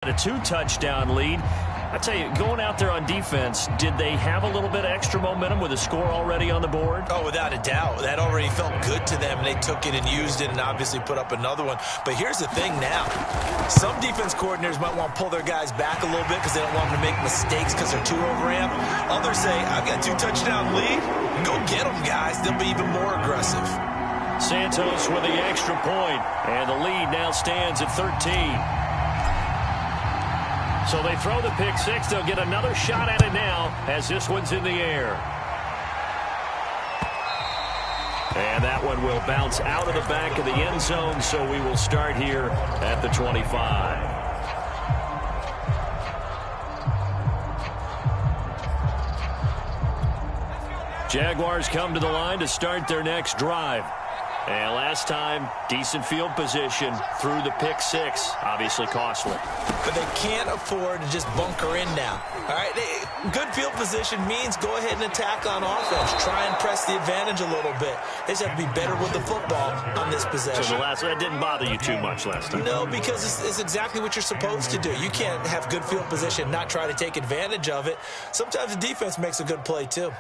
A 2-touchdown lead. I tell you, going out there on defense, did they have a little bit of extra momentum with a score already on the board? Oh, without a doubt. That already felt good to them, and they took it and used it and obviously put up another one. But here's the thing now. Some defense coordinators might want to pull their guys back a little bit because they don't want them to make mistakes because they're too overamped. Others say, I've got a 2-touchdown lead. Go get them, guys. They'll be even more aggressive. Santos with the extra point, and the lead now stands at 13. So they throw the pick six. They'll get another shot at it now as this one's in the air. And that one will bounce out of the back of the end zone, so we will start here at the 25. Jaguars come to the line to start their next drive. And last time, decent field position through the pick six. Obviously costly. But they can't afford to just bunker in now. All right, good field position means go ahead and attack on offense. Try and press the advantage a little bit. They just have to be better with the football on this possession. So that didn't bother you too much last time? No, because it's exactly what you're supposed to do. You can't have good field position and not try to take advantage of it. Sometimes the defense makes a good play too.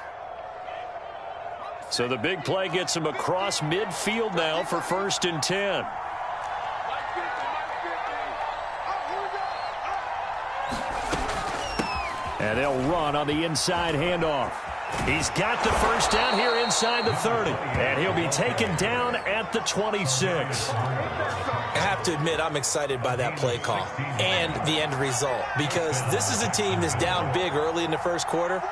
So the big play gets him across midfield now for 1st and 10. And they'll run on the inside handoff. He's got the first down here inside the 30. And he'll be taken down at the 26. I have to admit, I'm excited by that play call and the end result. Because this is a team that's down big early in the first quarter.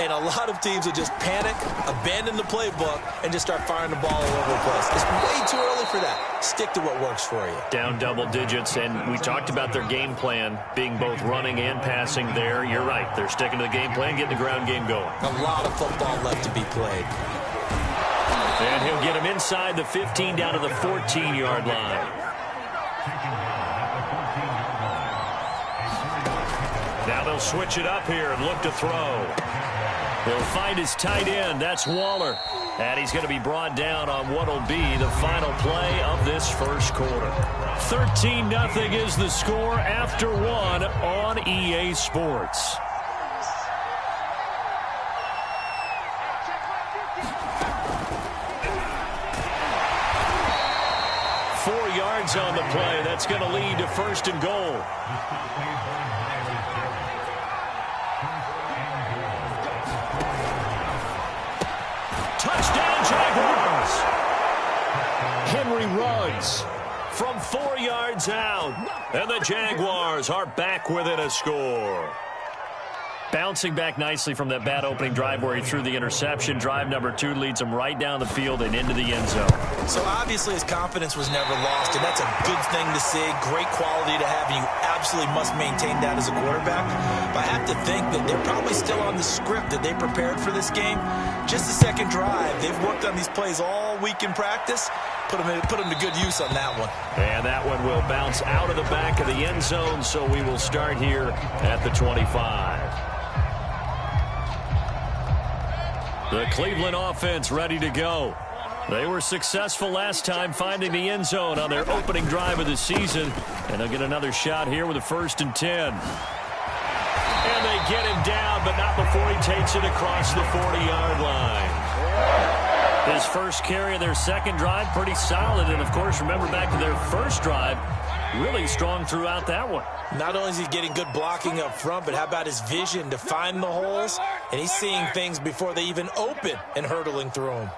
And a lot of teams will just panic, abandon the playbook, and just start firing the ball all over the place. It's way too early for that. Stick to what works for you. Down double digits, and we talked about their game plan being both running and passing there. You're right. They're sticking to the game plan, getting the ground game going. A lot of football left to be played. And he'll get him inside the 15 down to the 14-yard line. Now they'll switch it up here and look to throw. He'll find his tight end. That's Waller. And he's going to be brought down on what will be the final play of this first quarter. 13-0 is the score after one on EA Sports. Four yards on the play. That's going to lead to 1st and goal. Touchdown, Jaguars. Henry runs from 4 yards out. And the Jaguars are back within a score. Bouncing back nicely from that bad opening drive where he threw the interception. Drive number 2 leads him right down the field and into the end zone. So obviously his confidence was never lost, and that's a good thing to see. Great quality to have, and you absolutely must maintain that as a quarterback. But I have to think that they're probably still on the script that they prepared for this game. Just the second drive. They've worked on these plays all week in practice. Put them to good use on that one. And that one will bounce out of the back of the end zone, so we will start here at the 25. The Cleveland offense ready to go. They were successful last time finding the end zone on their opening drive of the season. And they'll get another shot here with a 1st and 10. And they get him down, but not before he takes it across the 40-yard line. His first carry of their second drive, pretty solid. And, of course, remember back to their first drive, really strong throughout that one. Not only is he getting good blocking up front, but how about his vision to find the holes? And he's seeing things before they even open and hurdling through them.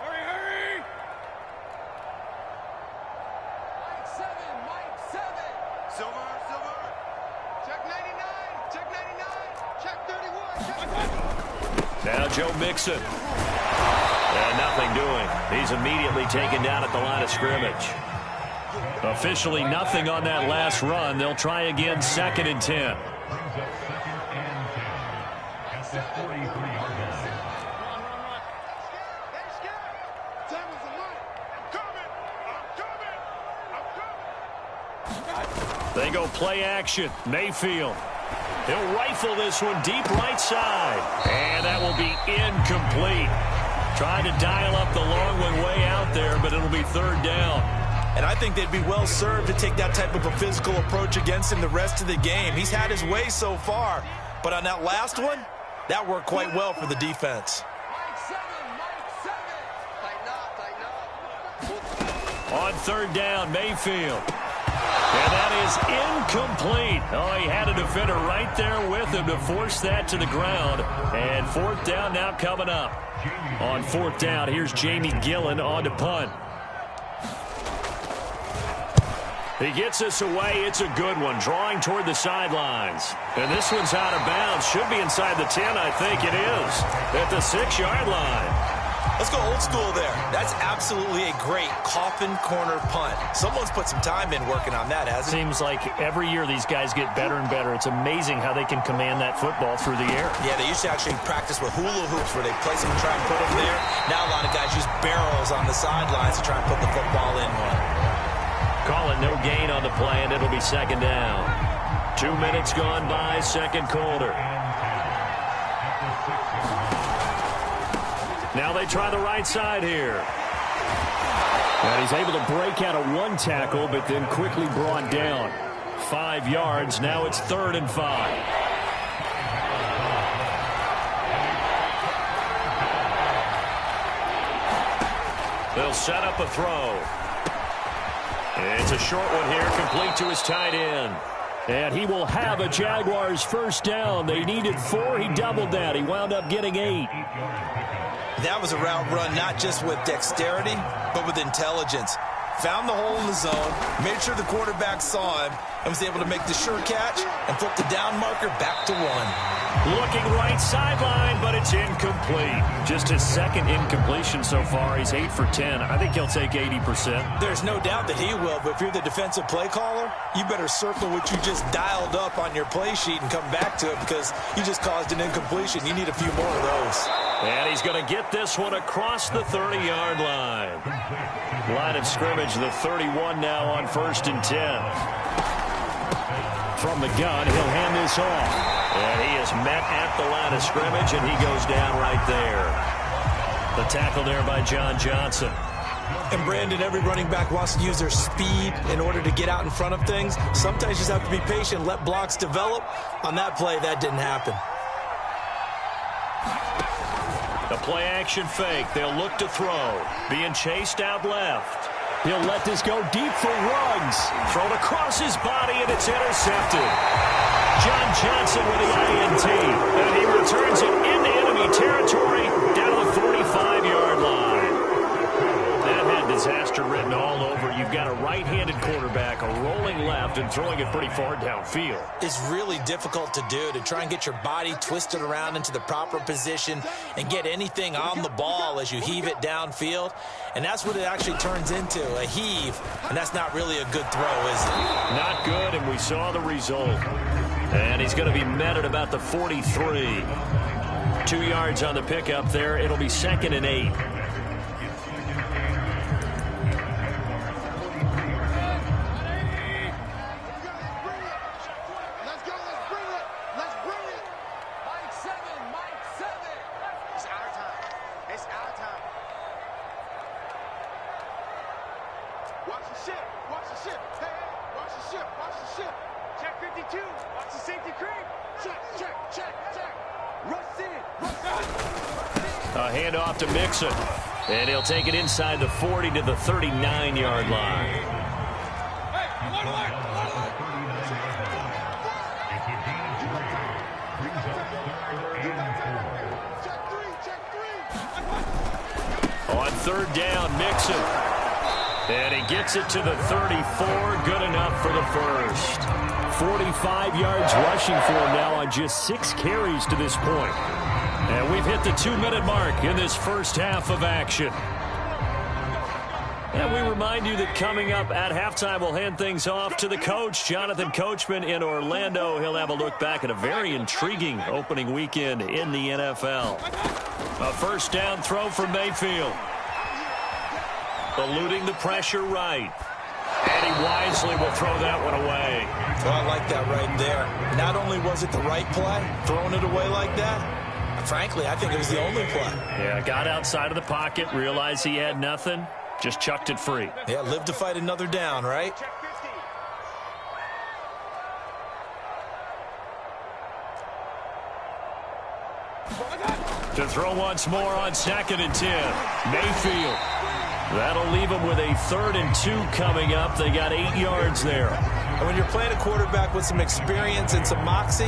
Hurry! Mike 7. Silver. Check 99. Check 31. Now Joe Mixon. And nothing doing. He's immediately taken down at the line of scrimmage. Officially nothing on that last run. They'll try again 2nd and 10. They go play action. Mayfield. He'll rifle this one deep right side. And that will be incomplete. Trying to dial up the long one way out there, but it'll be 3rd down. And I think they'd be well served to take that type of a physical approach against him the rest of the game. He's had his way so far. But on that last one, that worked quite well for the defense. On third down, Mayfield. And that is incomplete. Oh, he had a defender right there with him to force that to the ground. And fourth down now coming up. On fourth down, here's Jamie Gillen on to punt. He gets us away. It's a good one, drawing toward the sidelines. And this one's out of bounds. Should be inside the 10, I think it is. At the 6-yard line. Let's go old school there. That's absolutely a great coffin corner punt. Someone's put some time in working on that, hasn't it? Seems like every year these guys get better and better. It's amazing how they can command that football through the air. Yeah, they used to actually practice with hula hoops where they place them and try and put them there. Now a lot of guys use barrels on the sidelines to try and put the football in one. Call it no gain on the play, and it'll be second down. 2 minutes gone by, second quarter. Now they try the right side here. And he's able to break out of one tackle, but then quickly brought down. 5 yards. Now it's 3rd and 5. They'll set up a throw. It's a short one here, complete to his tight end. And he will have a Jaguars first down. They needed 4. He doubled that. He wound up getting 8. That was a route run not just with dexterity, but with intelligence. Found the hole in the zone, made sure the quarterback saw him, and was able to make the sure catch and flip the down marker back to 1. Looking right sideline, but it's incomplete. Just his second incompletion so far. He's 8 for 10. I think he'll take 80%. There's no doubt that he will, but if you're the defensive play caller, you better circle what you just dialed up on your play sheet and come back to it because you just caused an incompletion. You need a few more of those. And he's going to get this one across the 30-yard line. Line of scrimmage, the 31 now on 1st and 10. From the gun, he'll hand this off. And he is met at the line of scrimmage, and he goes down right there. The tackle there by John Johnson. And Brandon, every running back wants to use their speed in order to get out in front of things. Sometimes you just have to be patient, let blocks develop. On that play, that didn't happen. The play-action fake. They'll look to throw. Being chased out left. He'll let this go deep for Ruggs. Thrown across his body, and it's intercepted. John Johnson with the INT. And he returns it into enemy territory down to the 45-yard line. That had disaster written all over. You've got a right-handed quarterback, a rolling left, and throwing it pretty far downfield. It's really difficult to do, to try and get your body twisted around into the proper position and get anything on the ball as you heave it downfield. And that's what it actually turns into, a heave. And that's not really a good throw, is it? Not good, and we saw the result. And he's going to be met at about the 43. 2 yards on the pickup there. It'll be 2nd and 8. Handoff to Mixon. And he'll take it inside the 40 to the 39-yard line. On 3rd down, Mixon. And he gets it to the 34. Good enough for the first. 45 yards rushing for him now on just 6 carries to this point. And we've hit the 2-minute mark in this first half of action. And we remind you that coming up at halftime, we'll hand things off to the coach, Jonathan Coachman in Orlando. He'll have a look back at a very intriguing opening weekend in the NFL. A first down throw for Mayfield. Eluding the pressure right. And he wisely will throw that one away. Well, I like that right there. Not only was it the right play, throwing it away like that, frankly, I think it was the only play. Yeah, got outside of the pocket, realized he had nothing, Just chucked it free. Yeah, live to fight another down, right? To throw once more on 2nd and 10. Mayfield. That'll leave them with a 3rd and 2 coming up. They got 8 yards there. And when you're playing a quarterback with some experience and some moxie,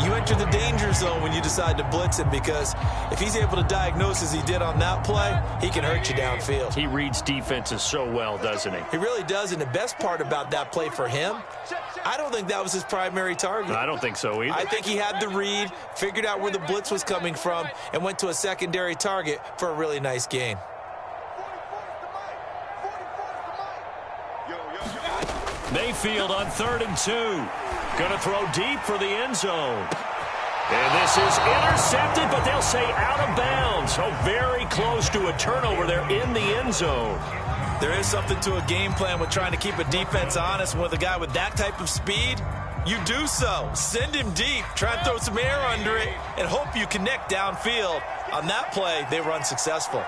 you enter the danger zone when you decide to blitz him, because if he's able to diagnose as he did on that play, he can hurt you downfield. He reads defenses so well, doesn't he? He really does, and the best part about that play for him, I don't think that was his primary target. I don't think so either. I think he had the read, figured out where the blitz was coming from, and went to a secondary target for a really nice gain. Mayfield on 3rd and 2. Going to throw deep for the end zone. And this is intercepted, but they'll say out of bounds. So very close to a turnover there in the end zone. There is something to a game plan with trying to keep a defense honest. And with a guy with that type of speed, you do so. Send him deep, try and throw some air under it, and hope you connect downfield. On that play, they were unsuccessful.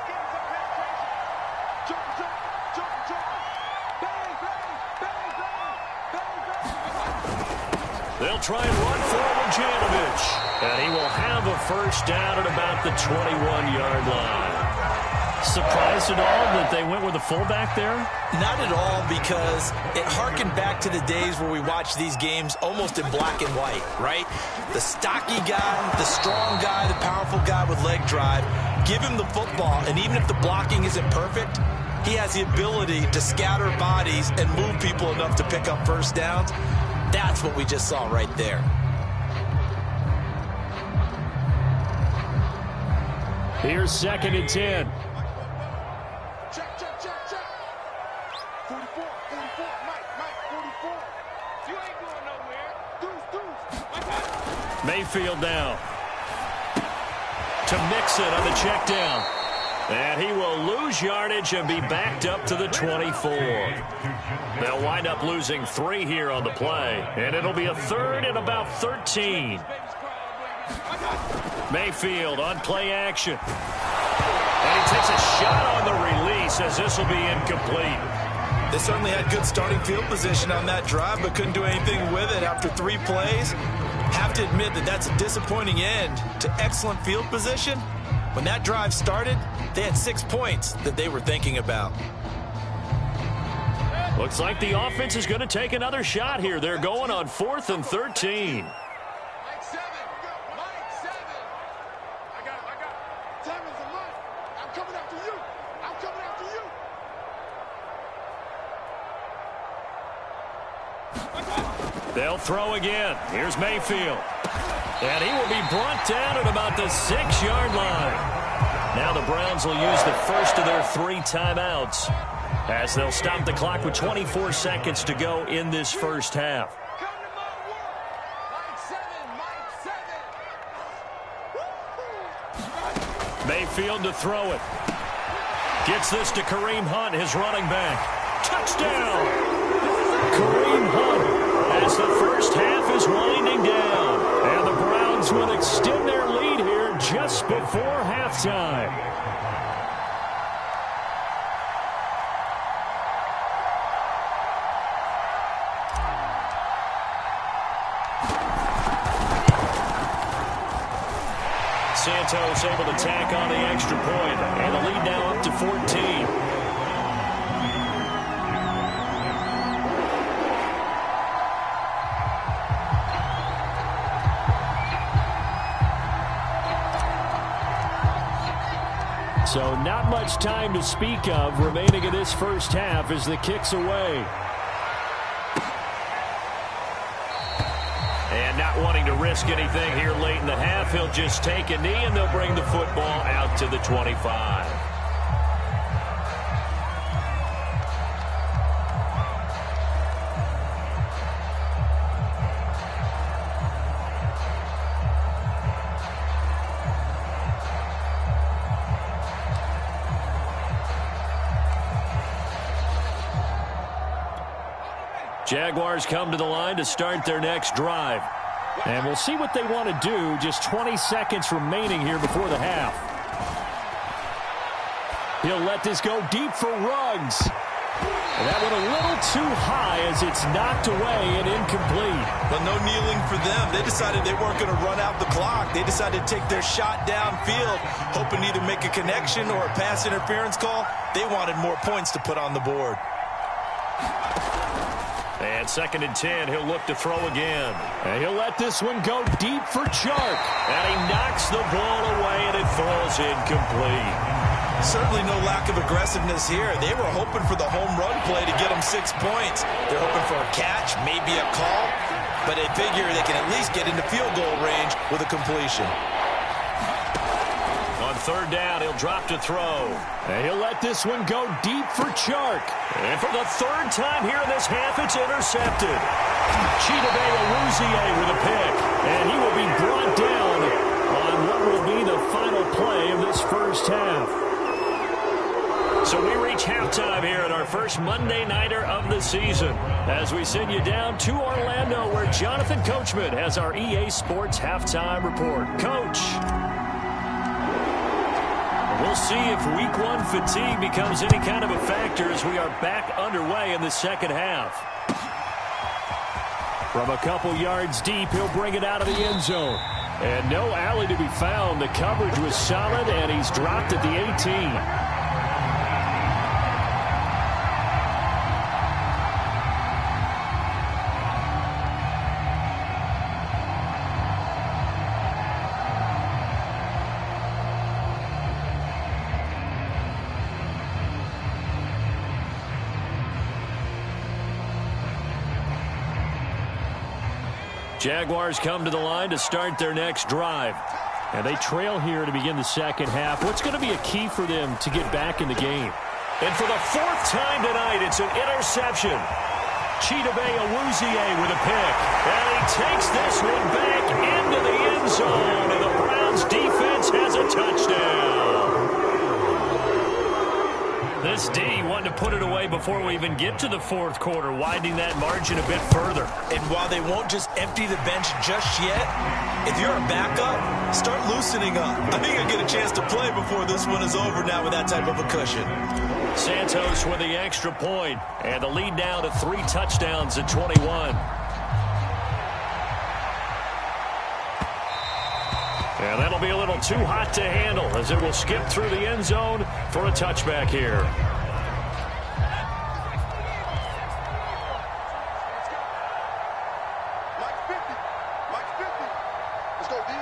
They'll try and run forward Janovich. And he will have a first down at about the 21-yard line. Surprised at all that they went with a fullback there? Not at all, because it harkened back to the days where we watched these games almost in black and white, right? The stocky guy, the strong guy, the powerful guy with leg drive. Give him the football, and even if the blocking isn't perfect, he has the ability to scatter bodies and move people enough to pick up first downs. That's what we just saw right there. Here's 2nd and 10. Check. 44, Mike, 44. You ain't going nowhere. Deuce. Mayfield now. To Mixon on the check down. And he will lose yardage and be backed up to the 24. They'll wind up losing 3 here on the play. And it'll be a 3rd and about 13. Mayfield on play action. And he takes a shot on the release as this will be incomplete. They certainly had good starting field position on that drive, but couldn't do anything with it after 3 plays. Have to admit that that's a disappointing end to excellent field position. When that drive started, they had 6 points that they were thinking about. Looks like the offense is going to take another shot here. They're going on 4th and 13. Mike 7. I got it. 7's a month. I'm coming after you. They'll throw again. Here's Mayfield. And he will be brought down at about the 6-yard line. Now the Browns will use the first of their 3 timeouts as they'll stop the clock with 24 seconds to go in this first half. Mayfield to throw it. Gets this to Kareem Hunt, his running back. Touchdown! Kareem Hunt as the first half is winding down. And the Browns will extend their lead here just before halftime. Santos able to tack on the extra point, and the lead now up to 14. So not much time to speak of remaining in this first half as the kick's away. And not wanting to risk anything here late in the half, he'll just take a knee and they'll bring the football out to the 25. Jaguars come to the line to start their next drive. And we'll see what they want to do. Just 20 seconds remaining here before the half. He'll let this go deep for Ruggs. And that one a little too high as it's knocked away and incomplete. But no kneeling for them. They decided they weren't going to run out the clock. They decided to take their shot downfield, hoping to either make a connection or a pass interference call. They wanted more points to put on the board. And 2nd and 10, he'll look to throw again. And he'll let this one go deep for Chark. And he knocks the ball away, and it falls incomplete. Certainly no lack of aggressiveness here. They were hoping for the home run play to get them 6 points. They're hoping for a catch, maybe a call, but they figure they can at least get into field goal range with a completion. On 3rd down, he'll drop to throw. And he'll let this one go deep for Chark. And for the 3rd time here in this half, it's intercepted. Chidobe Awuzie with a pick. And he will be brought down on what will be the final play of this first half. So we reach halftime here at our first Monday Nighter of the season as we send you down to Orlando where Jonathan Coachman has our EA Sports Halftime Report. Coach, we'll see if Week 1 fatigue becomes any kind of a factor as we are back underway in the second half. From a couple yards deep, he'll bring it out of the end zone. And no alley to be found. The coverage was solid, and he's dropped at the 18. Jaguars come to the line to start their next drive. And they trail here to begin the second half. What's going to be a key for them to get back in the game? And for the 4th time tonight, it's an interception. Chidobe Awuzie with a pick. And he takes this one back into the end zone. And the Browns defense has a touchdown. This D wanted to put it away before we even get to the 4th quarter, widening that margin a bit further. And while they won't just empty the bench just yet, if you're a backup, start loosening up. I think you'll get a chance to play before this one is over now with that type of a cushion. Santos with the extra point, and the lead now to 3 touchdowns at 21. And that'll be a little too hot to handle as it will skip through the end zone for a touchback here. Mike 50. Mike 50. Let's go, D.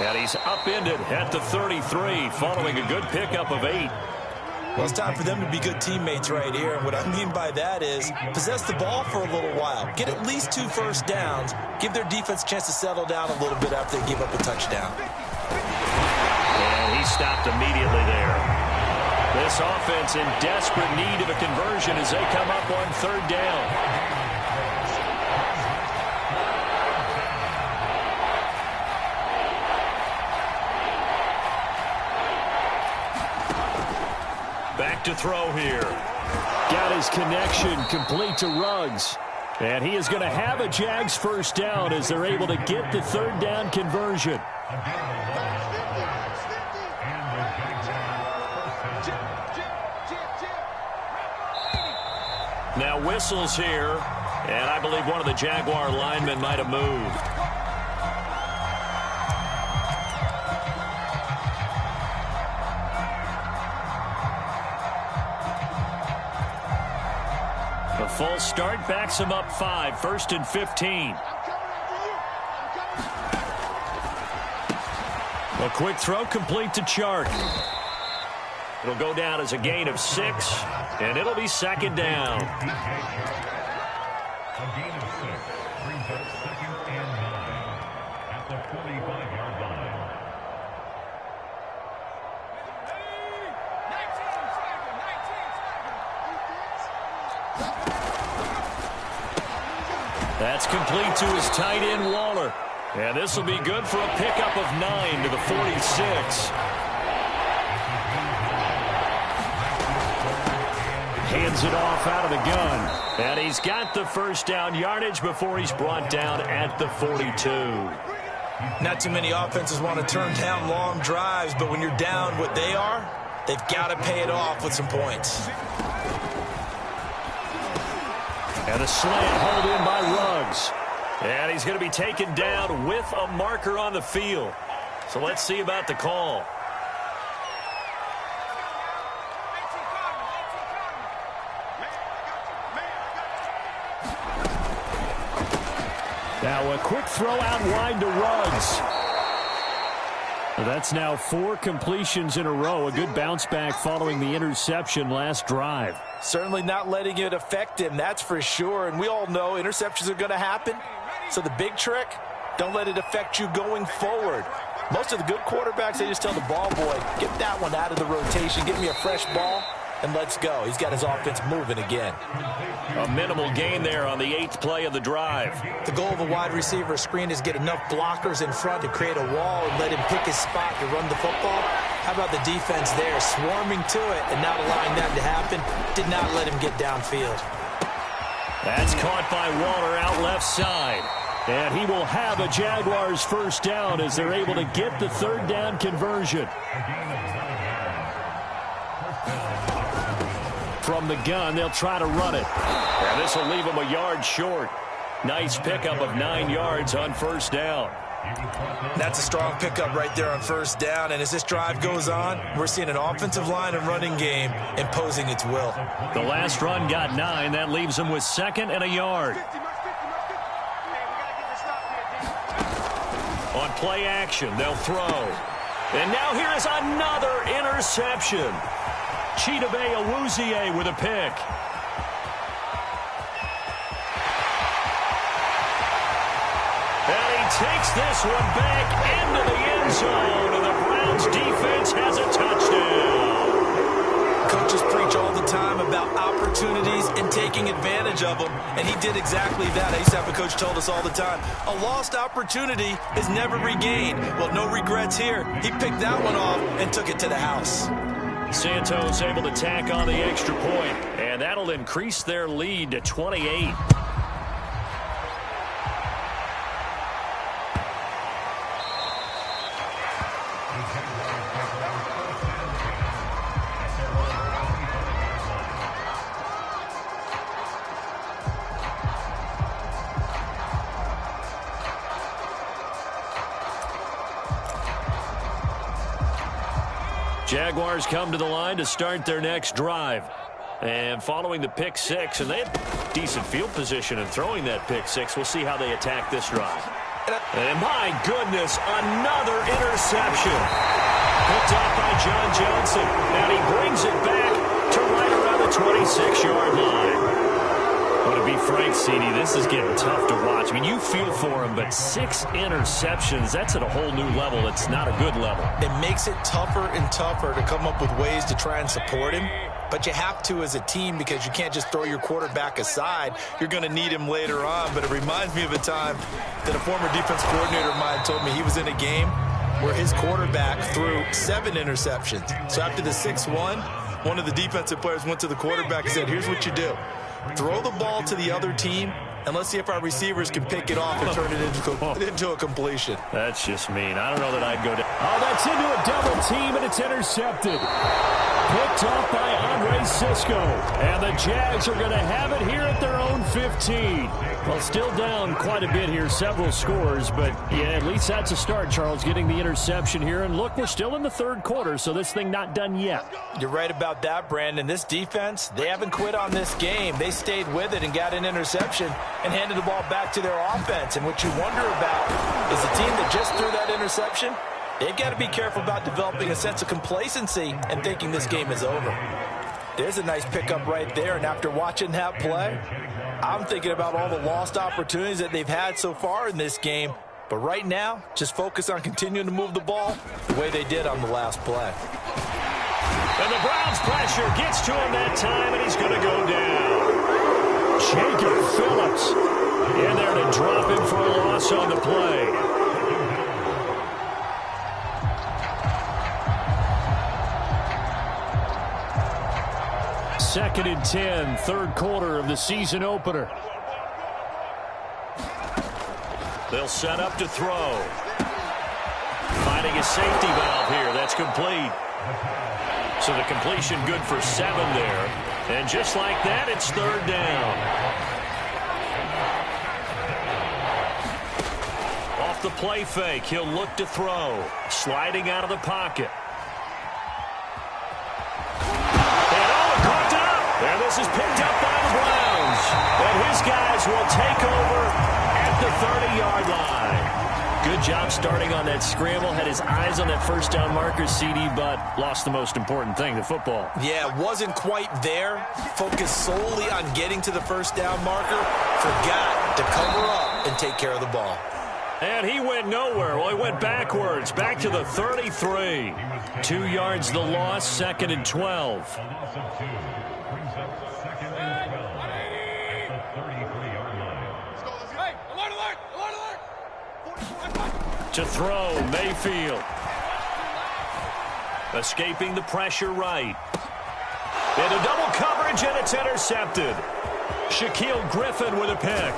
And he's upended at the 33 following a good pickup of 8. Well, it's time for them to be good teammates right here. And what I mean by that is possess the ball for a little while. Get at least 2 first downs. Give their defense a chance to settle down a little bit after they give up a touchdown. And he stopped immediately there. This offense in desperate need of a conversion as they come up on 3rd down. Back to throw here. Got his connection complete to Ruggs. And he is going to have a Jags first down as they're able to get the 3rd down conversion. Now whistles here. And I believe one of the Jaguar linemen might have moved. A false start backs him up 5, 1st and 15. A quick throw complete to Chark. It'll go down as a gain of 6, and it'll be 2nd down. A gain of 6 brings up 2nd and 9 at the 25-yard line. That's complete to his tight end, Waller. And this will be good for a pickup of 9 to the 46. hands it off out of the gun. And he's got the first down yardage before he's brought down at the 42. Not too many offenses want to turn down long drives, but when you're down what they are, they've got to pay it off with some points. And a slant hold in by Ruggs. And he's going to be taken down with a marker on the field. So let's see about the call. Now a quick throw out wide to Ruggs. That's now 4 completions in a row. A good bounce back following the interception last drive. Certainly not letting it affect him, that's for sure. And we all know interceptions are going to happen. So the big trick, don't let it affect you going forward. Most of the good quarterbacks, they just tell the ball boy, get that one out of the rotation, give me a fresh ball, and let's go. He's got his offense moving again. A minimal gain there on the 8th play of the drive. The goal of a wide receiver screen is get enough blockers in front to create a wall and let him pick his spot to run the football. How about the defense there, swarming to it and not allowing that to happen? Did not let him get downfield. That's caught by Waller out left side. And he will have a Jaguars first down as they're able to get the 3rd down conversion. From the gun, they'll try to run it. And this will leave them a yard short. Nice pickup of 9 yards on first down. That's a strong pickup right there on first down. And as this drive goes on, we're seeing an offensive line and running game imposing its will. The last run got 9. That leaves them with 2nd and a yard. On play action, they'll throw. And now here is another interception. Chidobe Awuzie with a pick. And he takes this one back into the end zone, and the Browns defense has a touchdown. Coaches preach all the time about opportunities and taking advantage of them, and he did exactly that. I used to have a coach told us all the time, a lost opportunity is never regained. Well, no regrets here. He picked that one off and took it to the house. Santos able to tack on the extra point, and that'll increase their lead to 28. Jaguars come to the line to start their next drive. And following the pick six, and they had decent field position in throwing that pick six. We'll see how they attack this drive. And my goodness, another interception. Picked off by John Johnson. And he brings it back to right around the 26-yard line. But to be frank, CD, this is getting tough to watch. I mean, you feel for him, but 6 interceptions, that's at a whole new level. It's not a good level. It makes it tougher and tougher to come up with ways to try and support him. But you have to as a team because you can't just throw your quarterback aside. You're going to need him later on. But it reminds me of a time that a former defense coordinator of mine told me he was in a game where his quarterback threw 7 interceptions. So after the 6-1, one of the defensive players went to the quarterback and said, here's what you do. Throw the ball to the other team, and let's see if our receivers can pick it off and turn it into a completion. That's just mean. I don't know that I'd go down. Oh, that's into a double team, and it's intercepted. Picked off by Andre Cisco. And the Jags are going to have it here at their own 15. Well, still down quite a bit here, several scores. But, yeah, at least that's a start, Charles, getting the interception here. And, look, we're still in the third quarter, so this thing not done yet. You're right about that, Brandon. This defense, they haven't quit on this game. They stayed with it and got an interception and handed the ball back to their offense. And what you wonder about is the team that just threw that interception, they've got to be careful about developing a sense of complacency and thinking this game is over. There's a nice pickup right there, and after watching that play, I'm thinking about all the lost opportunities that they've had so far in this game. But right now, just focus on continuing to move the ball the way they did on the last play. And the Browns pressure gets to him that time, and he's going to go down. Jacob Phillips in there to drop him for a loss on the play. 2nd and 10, third quarter of the season opener. They'll set up to throw. Finding a safety valve here. That's complete. So the completion good for 7 there. And just like that, it's third down. Off the play fake, he'll look to throw. Sliding out of the pocket. And this is picked up by the Browns. And his guys will take over at the 30-yard line. Good job starting on that scramble. Had his eyes on that first down marker, CD, but lost the most important thing, the football. Yeah, wasn't quite there. Focused solely on getting to the first down marker. Forgot to cover up and take care of the ball. And he went nowhere. Well, he went backwards, back to the 33. 2 yards the loss, 2nd and 12. A loss of 2 brings up 2nd and 12 at the 33-yard line. Hey, alert, alert, alert, alert. To throw, Mayfield. Escaping the pressure right. Into double coverage, and it's intercepted. Shaquille Griffin with a pick.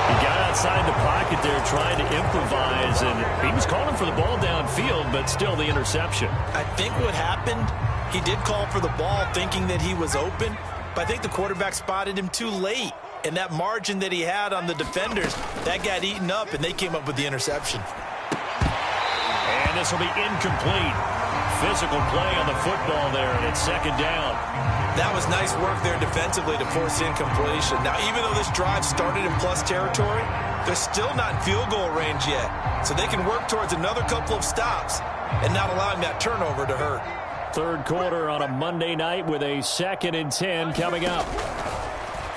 He got outside the pocket there trying to improvise, and he was calling for the ball downfield, but still the interception. I think what happened, he did call for the ball thinking that he was open, but I think the quarterback spotted him too late. And that margin that he had on the defenders, that got eaten up, and they came up with the interception. And this will be incomplete. Physical play on the football there, and it's 2nd down. That was nice work there defensively to force incompletion. Now, even though this drive started in plus territory, they're still not in field goal range yet. So they can work towards another couple of stops and not allowing that turnover to hurt. Third quarter on a Monday night with a 2nd and 10 coming up.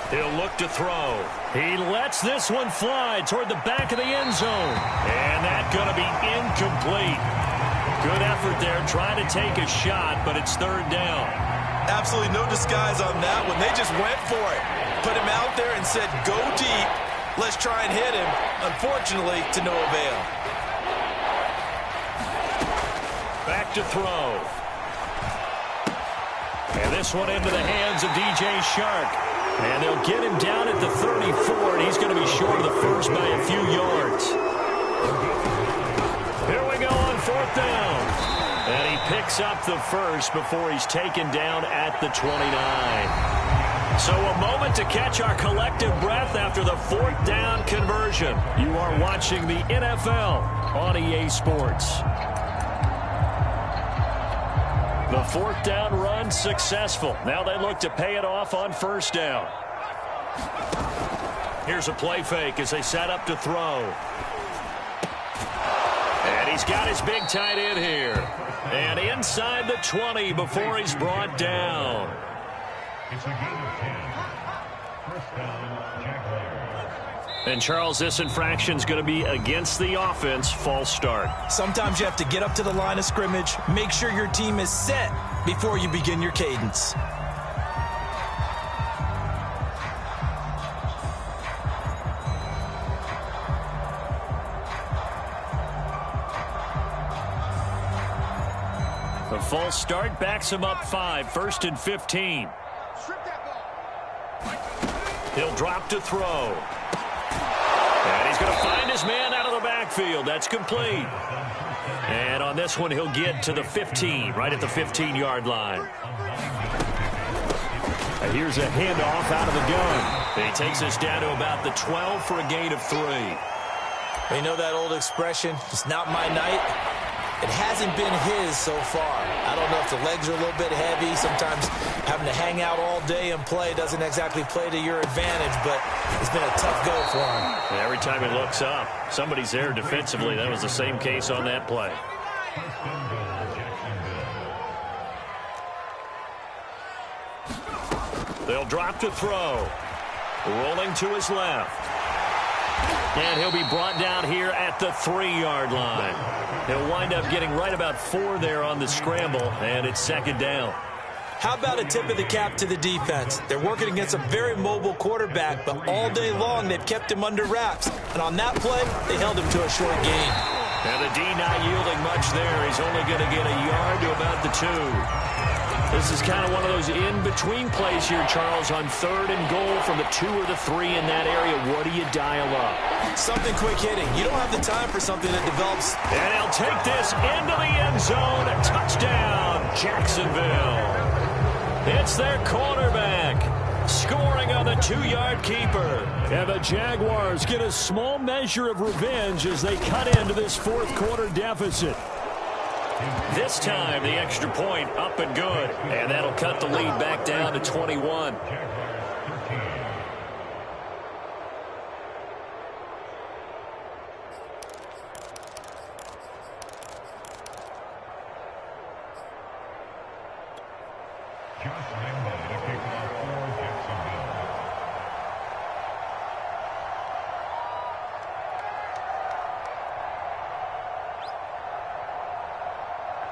He'll look to throw. He lets this one fly toward the back of the end zone. And that's going to be incomplete. Good effort there, trying to take a shot, but it's third down. Absolutely no disguise on that one. They just went for it. Put him out there and said, go deep. Let's try and hit him. Unfortunately, to no avail. Back to throw. And this one into the hands of DJ Shark. And they'll get him down at the 34, and he's going to be short of the first by a few yards. Here we go on 4th down. And he picks up the first before he's taken down at the 29. So a moment to catch our collective breath after the 4th down conversion. You are watching the NFL on EA Sports. The 4th down run successful. Now they look to pay it off on 1st down. Here's a play fake as they set up to throw. And he's got his big tight end here. And inside the 20 before he's brought down. It's a gain of 10. First down, Jaguars. And Charles, this infraction's going to be against the offense. False start. Sometimes you have to get up to the line of scrimmage, make sure your team is set before you begin your cadence. The false start backs him up 5, 1st and 15. He'll drop to throw. And he's going to find his man out of the backfield. That's complete. And on this one, he'll get to the 15, right at the 15-yard line. And here's a handoff out of the gun. He takes us down to about the 12 for a gain of 3. You know that old expression, it's not my night? It hasn't been his so far. I don't know if the legs are a little bit heavy. Sometimes having to hang out all day and play doesn't exactly play to your advantage, but it's been a tough go for him. And every time he looks up, somebody's there defensively. That was the same case on that play. They'll drop to throw. Rolling to his left. And he'll be brought down here at the 3-yard line. He'll wind up getting right about 4 there on the scramble, and it's 2nd down. How about a tip of the cap to the defense? They're working against a very mobile quarterback, but all day long they've kept him under wraps. And on that play, they held him to a short gain. And the D not yielding much there. He's only going to get a yard to about the 2. This is kind of one of those in-between plays here, Charles, on 3rd and goal from the 2 or the 3 in that area. What do you dial up? Something quick hitting. You don't have the time for something that develops. And he'll take this into the end zone. A touchdown, Jacksonville. It's their quarterback scoring on the 2-yard keeper. And the Jaguars get a small measure of revenge as they cut into this 4th quarter deficit. This time, the extra point up and good. And that'll cut the lead back down to 21.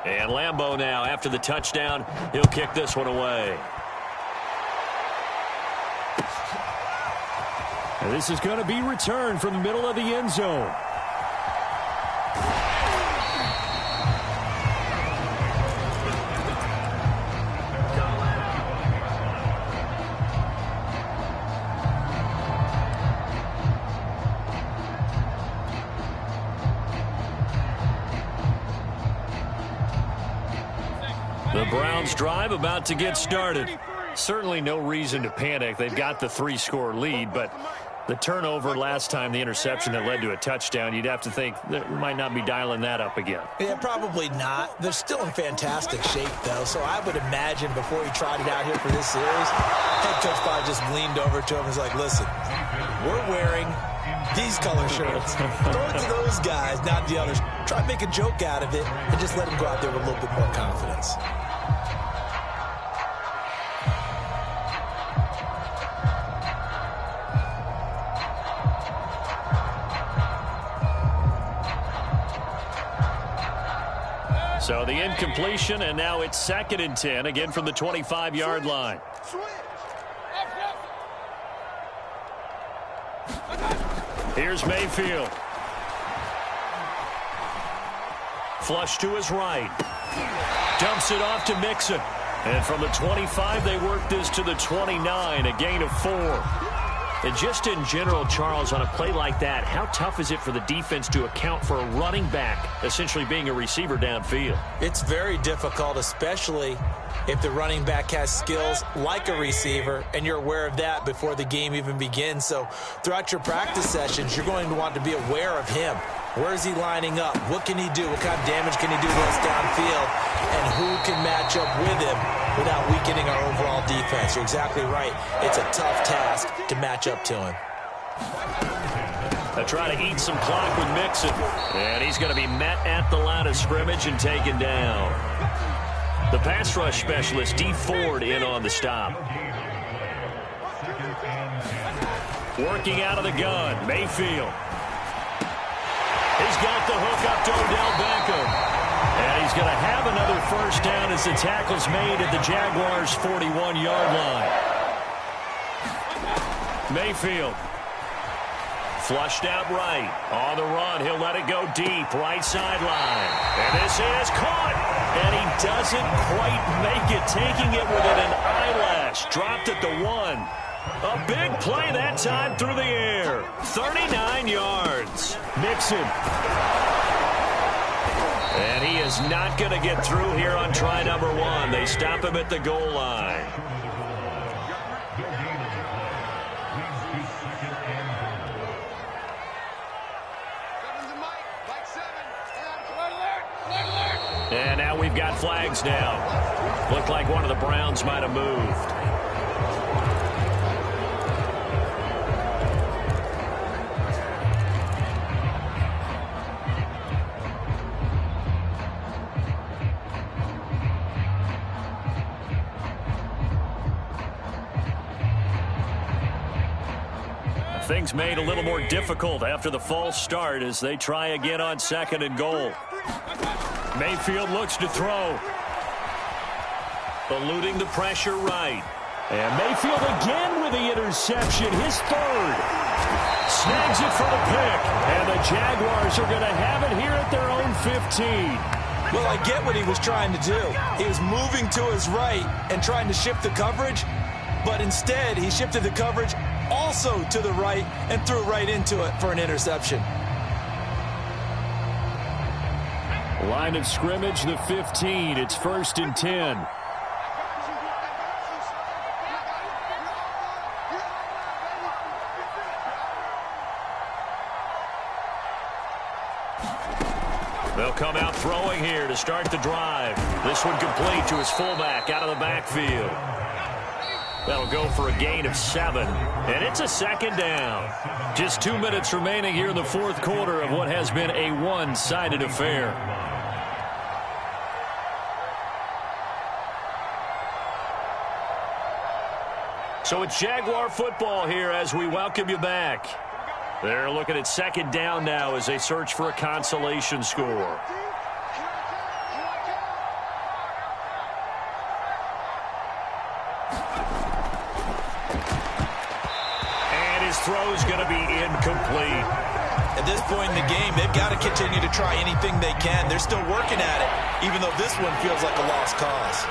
And Lambeau now, after the touchdown, he'll kick this one away. And this is going to be returned from the middle of the end zone. The Browns drive about to get started. Certainly no reason to panic. They've got the 3-score lead, but the turnover last time, the interception that led to a touchdown, you'd have to think that we might not be dialing that up again. Yeah, probably not. They're still in fantastic shape, though, so I would imagine before he tried it out here for this series, head coach probably just leaned over to him and was like, listen, we're wearing these color shirts. Throw it to those guys, not the others. Try to make a joke out of it and just let him go out there with a little bit more confidence. So the incompletion, and now it's 2nd and 10, again from the 25-yard line. Here's Mayfield. Flush to his right. Dumps it off to Mixon. And from the 25, they work this to the 29, a gain of 4. And just in general, Charles, on a play like that, how tough is it for the defense to account for a running back essentially being a receiver downfield? It's very difficult, especially if the running back has skills like a receiver, and you're aware of that before the game even begins. So throughout your practice sessions, you're going to want to be aware of him. Where is he lining up? What can he do? What kind of damage can he do to us downfield? And who can match up with him without weakening our overall defense? You're exactly right. It's a tough task to match up to him. They try to eat some clock with Mixon. And he's going to be met at the line of scrimmage and taken down. The pass rush specialist, Dee Ford, in on the stop. Working out of the gun, Mayfield. He's got the hook up to Odell Beckham. And he's going to have another first down as the tackle's made at the Jaguars' 41-yard line. Mayfield. Flushed out right. On the run, he'll let it go deep. Right sideline. And this is caught. And he doesn't quite make it. Taking it within an eyelash. Dropped at the 1. A big play that time through the air. 39 yards. Mixon. And he is not going to get through here on try number 1. They stop him at the goal line. And now we've got flags down. Looked like one of the Browns might have moved. Things made a little more difficult after the false start as they try again on 2nd and goal. Mayfield looks to throw. Eluding the pressure right. And Mayfield again with the interception, his 3rd. Snags it for the pick. And the Jaguars are going to have it here at their own 15. Well, I get what he was trying to do. He was moving to his right and trying to shift the coverage, but instead he shifted the coverage also to the right and threw right into it for an interception. Line of scrimmage, the 15. It's 1st and 10. They'll come out throwing here to start the drive. This one complete to his fullback out of the backfield. That'll go for a gain of 7. And it's a 2nd down. Just 2 minutes remaining here in the 4th quarter of what has been a one-sided affair. So it's Jaguar football here as we welcome you back. They're looking at 2nd down now as they search for a consolation score. And his throw's going to be incomplete. At this point in the game, they've got to continue to try anything they can. They're still working at it, even though this one feels like a lost cause.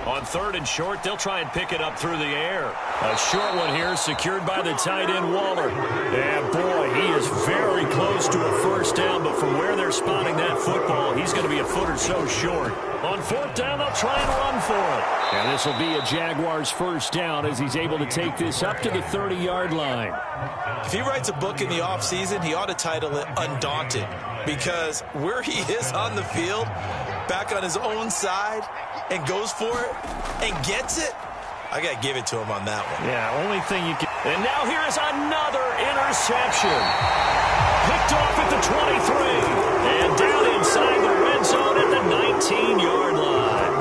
On 3rd and short, they'll try and pick it up through the air. A short one here secured by the tight end, Waller. And, boy, he is very close to a 1st down, but from where they're spotting that football, he's going to be a foot or so short. On 4th down, they'll try and run for it. And this will be a Jaguars 1st down as he's able to take this up to the 30-yard line. If he writes a book in the offseason, he ought to title it Undaunted, because where he is on the field, back on his own side, and goes for it and gets it, I got to give it to him on that one. Yeah, only thing you can. And now here is another interception. Picked off at the 23. And down inside the red zone at the 19-yard line.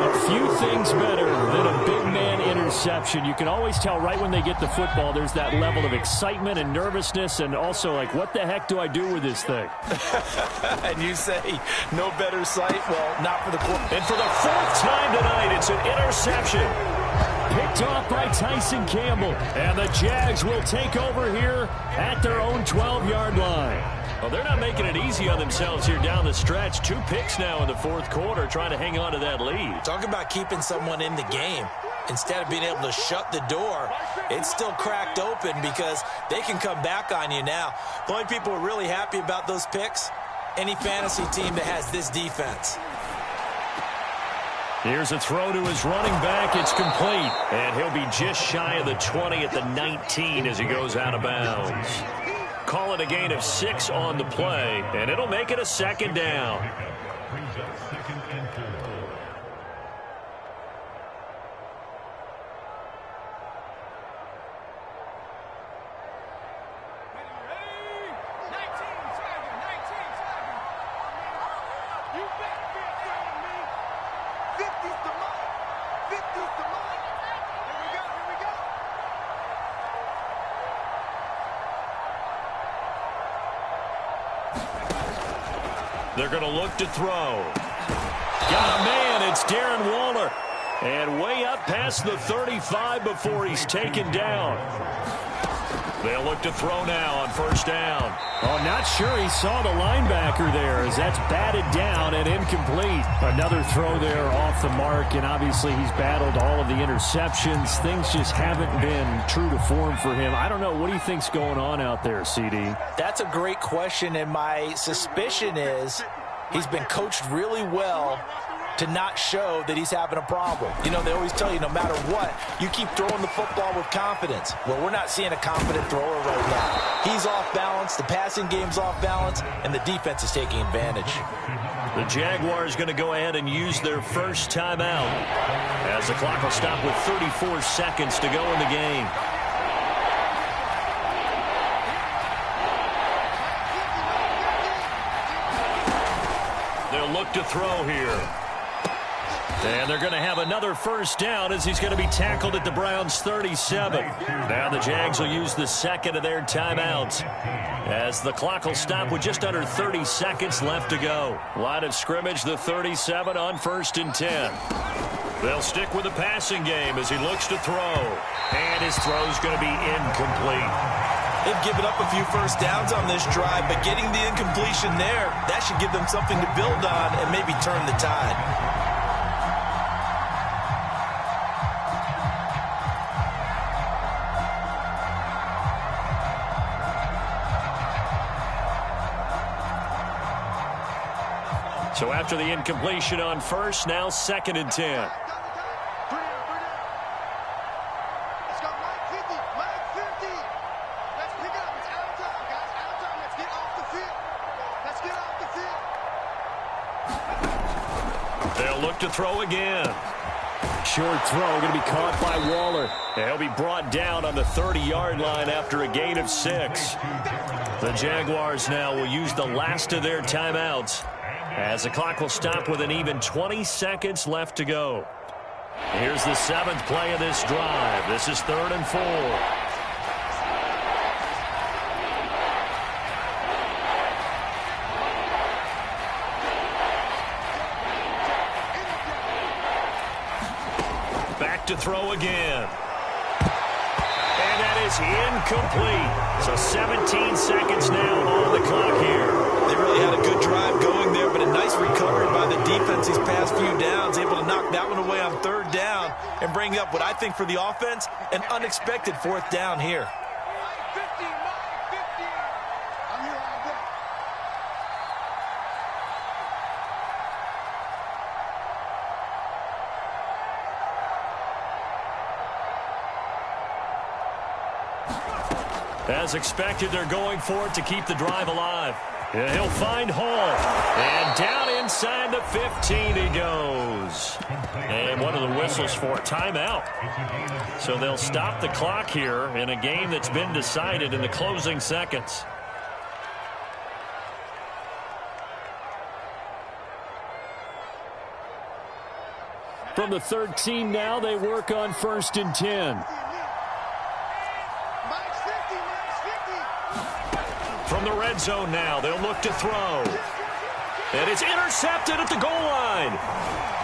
A few things better than a big man interception. You can always tell right when they get the football, there's that level of excitement and nervousness, and also like, what the heck do I do with this thing? And you say, no better sight? Well, not for the quarterback. And for the 4th time tonight, it's an interception. Picked off by Tyson Campbell. And the Jags will take over here at their own 12-yard line. Well, they're not making it easy on themselves here down the stretch. 2 picks now in the 4th quarter, trying to hang on to that lead. Talk about keeping someone in the game. Instead of being able to shut the door, it's still cracked open because they can come back on you now. The only people who are really happy about those picks, any fantasy team that has this defense. Here's a throw to his running back. It's complete. And he'll be just shy of the 20 at the 19 as he goes out of bounds. Call it a gain of 6 on the play, and it'll make it a 2nd down. Brings up 2nd and 4. They're going to look to throw. Got a man. It's Darren Waller. And way up past the 35 before he's taken down. They'll look to throw now on 1st down. Oh, not sure he saw the linebacker there as that's batted down and incomplete. Another throw there off the mark, and obviously he's battled all of the interceptions. Things just haven't been true to form for him. I don't know. What do you think's going on out there, CD? That's a great question, and my suspicion is he's been coached really well to not show that he's having a problem. You know, they always tell you no matter what, you keep throwing the football with confidence. Well, we're not seeing a confident thrower right now. He's off balance, the passing game's off balance, and the defense is taking advantage. The Jaguars going to go ahead and use their first timeout as the clock will stop with 34 seconds to go in the game. They'll look to throw here. And they're going to have another first down as he's going to be tackled at the Browns' 37. Now the Jags will use the second of their timeouts as the clock will stop with just under 30 seconds left to go. Line of scrimmage, the 37 on 1st and 10. They'll stick with the passing game as he looks to throw. And his throw's going to be incomplete. They've given up a few first downs on this drive, but getting the incompletion there, that should give them something to build on and maybe turn the tide. So after the incompletion on first, now 2nd and 10. Let's go, Mike 50, Mike 50. Let's pick it up. It's out of time, guys. Out of time. Let's get off the field. Let's get off the field. They'll look to throw again. Short throw going to be caught by Waller. He'll be brought down on the 30-yard line after a gain of 6. The Jaguars now will use the last of their timeouts as the clock will stop with an even 20 seconds left to go. Here's the 7th play of this drive. This is 3rd and 4. Back to throw again. And that is incomplete. So 17 seconds now on the clock here. They really had a good drive going there, but a nice recovery by the defense these past few downs, able to knock that one away on 3rd down and bring up what I think for the offense, an unexpected 4th down here. Mike 50, Mike 50. I'm here all day. As expected, they're going for it to keep the drive alive. And he'll find Hall. And down inside the 15 he goes. And one of the whistles for a timeout. So they'll stop the clock here in a game that's been decided in the closing seconds. From the 13 now, they work on 1st and 10. Mike's 50, Mike's 50. From the red zone now, they'll look to throw. And it's intercepted at the goal line.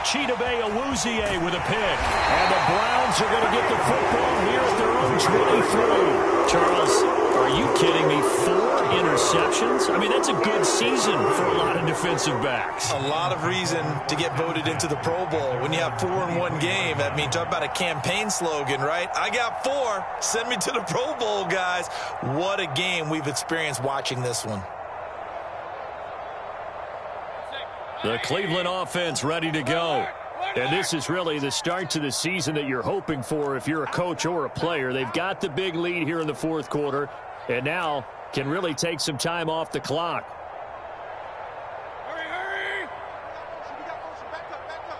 Chidobe Awuzie with a pick. And the Browns are going to get the football here at their own 23. Charles, are you kidding me? 4 interceptions? I mean, that's a good season for a lot of defensive backs. A lot of reason to get voted into the Pro Bowl. When you have 4 in one game, I mean, talk about a campaign slogan, right? I got 4. Send me to the Pro Bowl, guys. What a game we've experienced watching this one. The Cleveland offense ready to go. And this is really the start to the season that you're hoping for if you're a coach or a player. They've got the big lead here in the 4th quarter, and now can really take some time off the clock. Hurry, hurry. We got motion. Back up, back up.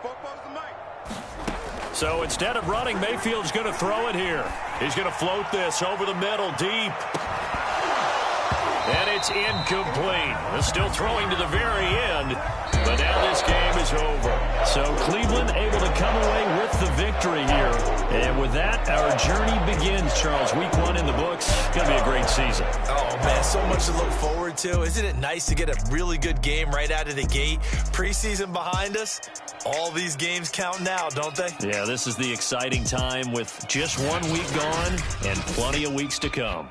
Football's the mic. So instead of running, Mayfield's going to throw it here. He's going to float this over the middle deep. And it's incomplete. They're still throwing to the very end, but now this game is over. So Cleveland able to come away with the victory here. And with that, our journey begins, Charles. Week 1 in the books. It's going to be a great season. Oh, man, so much to look forward to. Isn't it nice to get a really good game right out of the gate? Preseason behind us. All these games count now, don't they? Yeah, this is the exciting time with just 1 week gone and plenty of weeks to come.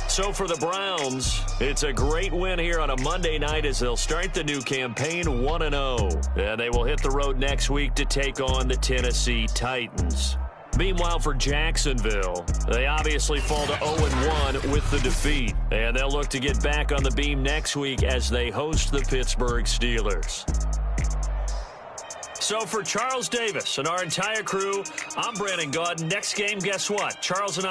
So for the Browns, it's a great win here on a Monday night as they'll start the new campaign 1-0. And they will hit the road next week to take on the Tennessee Titans. Meanwhile, for Jacksonville, they obviously fall to 0-1 with the defeat. And they'll look to get back on the beam next week as they host the Pittsburgh Steelers. So for Charles Davis and our entire crew, I'm Brandon Gaudin. Next game, guess what? Charles and